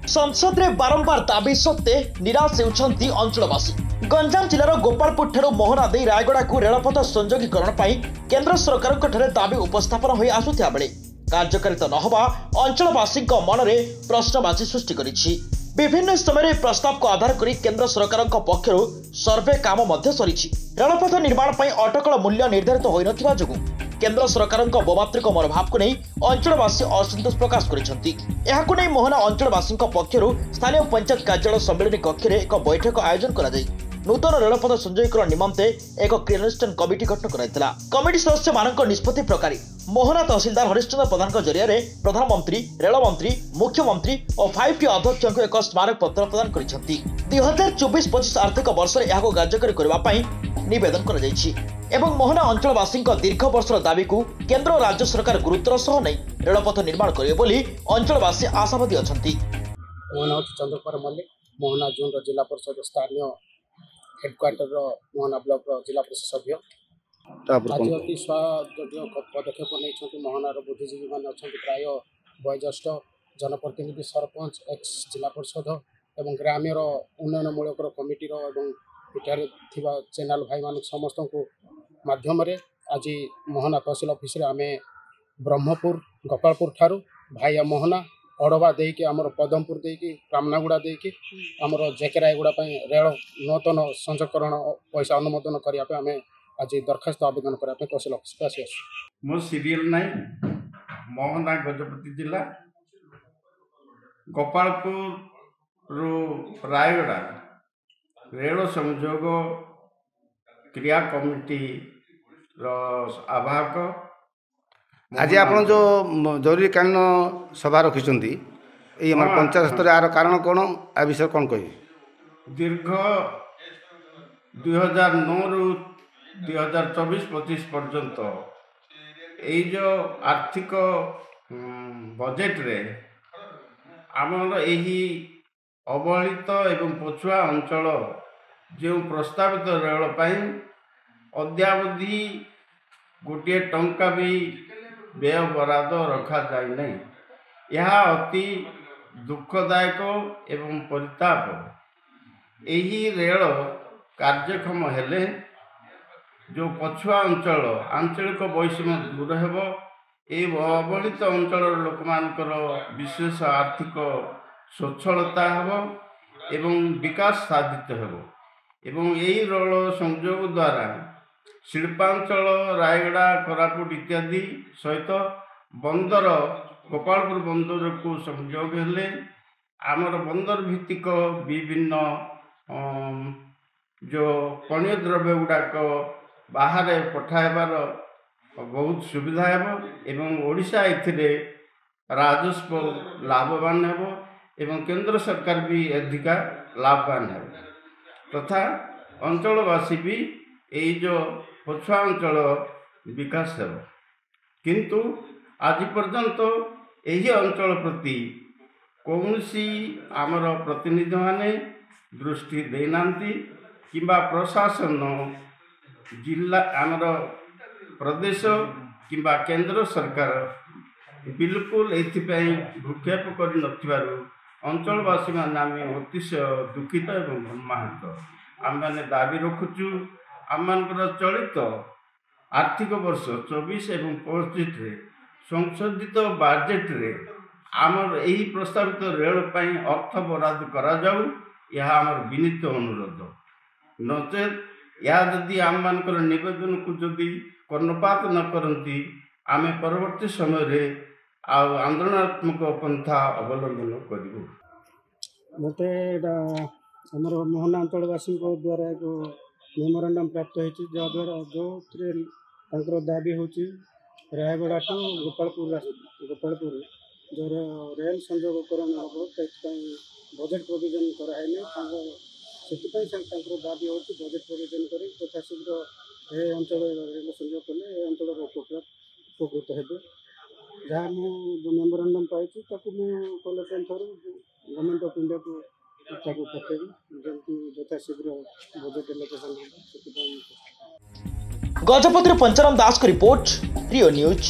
संसद में बारंबार दाबी सत्ते निराश होती अंचलवासी। गंजाम जिलार गोपालपुर ठारू मोहना दे रायगड़ा को रेलपथ संयोगीकरण केंद्र सरकार दाबी उपस्थापन हो आसुथिया बेले कार्यकारिता नहबा अंचलवासी मन में प्रश्नवाची सृष्टि करिछि। विभिन्न समय प्रस्ताव को आधार कर केंद्र सरकार पक्षर सर्वे काम सरी रेलपथ निर्माण पर अटकल मूल्य निर्धारित हो नथिबा जोगु केंद्र सरकार बोमात्रिक मनोभाव को नहीं अंचलवासी असंतोष प्रकाश कर मोहना अंचलवासी पक्षर स्थानीय पंचायत कार्यालय सम्मेलन कक्ष में एक बैठक आयोजन कर नूतन रेलपथ संयोगीकरण निमंते एक क्रियानुष्ठान कमिटी गठन कराइतिला। कमिटी सदस्य मानक निष्पत्ति प्रकार मोहना तहसीलदार हरिश्चंद्र प्रधान जरिया प्रधानमंत्री रेलमंत्री मुख्यमंत्री और 5T अध्यक्ष को एक स्मारक पत्र प्रदान करिसेंती। 2024-25 आर्थिक वर्ष में कार्यकारी करने निवेदन कर मोहना अंचलवासी दीर्घ वर्षर दाबी को केंद्र और राज्य सरकार गुरुत्वर सह नहीं रेलपथ निर्माण करेंगे बोली अंचलवासी आशावादी अच्छा। चंद्रकुमार मल्लिक मोहना जोन जिला परिषद स्थानीय हेडक्वार्टर मोहना ब्लॉक जिला परिषद सभ्य आज अति स्वागत पदक्षेप नहीं मोहनार बुद्धिजीवी मैंने अच्छा प्राय वयोज्येष्ठ जनप्रतिनिधि सरपंच एक्स जिला परिषद एवं ग्राम्यर उन्नयनमूलक कमिटीर एठारे चैनल भाई मान समस्त को माध्यम आज मोहना तहसील ऑफिस रे आमे ब्रह्मपुर गोपालपुर ठारू भाई मोहना अड़वा देकी आमर पदमपुर देकी रामनागुड़ा देकी आमर जेकेरायगुड़ा रेल नूतन संचकरण पैसा अनुमोदन करने आम आज दरखास्त आवेदन करने तहसील ऑफिस को आसी मो सीरियल नाई मोहना गजपति जिला गोपालपुर रायगड़ा रेल संयोग क्रिया कमिटी आवाहक आज आप जो जरूरीकालीन सभा रखिंट पंचायत स्तर यार कारण कौन आ विषय कौन कह दीर्घ 2009 रु 2024-25 पर्यंत यही जो आर्थिक बजेट रे आमर यही अवहेलित एवं पछुआ अंचल जो प्रस्तावित रेल अद्यावधि गोटे टंका भी व्यय बराद रखा जाए नहीं। यह अति दुखदायक एवं परिताप। यही रेल कार्यक्षम हेले जो पछुआ अंचल आंचलिक वैषम्य दूर हेब ए अवहेलित अंचल लोक मानकर विशेष आर्थिक स्वच्छलता हेब एवं विकास साधित हेब एवं यही रेल संयोग द्वारा शिल्पांचल रायगड़ा कोरापुट इत्यादि सहित बंदर गोपालपुर बंदर को संयोग हेले आमर बंदर भित्तिक विभिन्न जो पणीय द्रव्य गुड़ाक बाहर पठाइबार बहुत सुविधा एवं ओडिशा एथिरे राजस्व लाभवान एवं केंद्र सरकार भी अधिका लाभवान है तथा अंचलवासी भी यही जो पछुआ अंचल विकास है किंतु आज पर्यंत यही अंचल प्रति कौन सी आमर प्रतिनिधि माने दृष्टि देना किंबा प्रशासन जिला आमर प्रदेश किंबा केंद्र सरकार बिल्कुल एथिपाई भूक्षेप कर नथिबारु अंचलवासी माने आम अतिशय दुखित एवं मर्माहत आम मैंने दाबी रखुचु आम चलित आर्थिक वर्ष 24 एवं 25 संशोधित बजेट रे आमर यही प्रस्तावित रेल पर अर्थ बराद करा जाऊ यह आमर विनीत अनुरोध नचेत यह जदि आम मानकर निवेदन को जदि कर्णपात न करती आम परवर्ती समय आंदोलनात्मक पंथा अवलंबन करूँ। मते आमर मोहना अंचलवासी द्वारा एक मेमोरांडम प्राप्त होती जहाद्वारा जो दाबी हो रायगड़ा टू गोपालपुर जो रेल संयोगकरण हम बजेट प्रोविजन कराए से दाबी हो बजेट प्रोविजन कर तथा शीघ्र ए अंचल रेल संयोग कले अंचल उपकृत हे जहाँ मुझे memorandum pi collector through government of India को पठेबी जमी यथाशीघ्र बजेट एलोकेशन। गजपति पंचाराम दास को रिपोर्ट रियो न्यूज।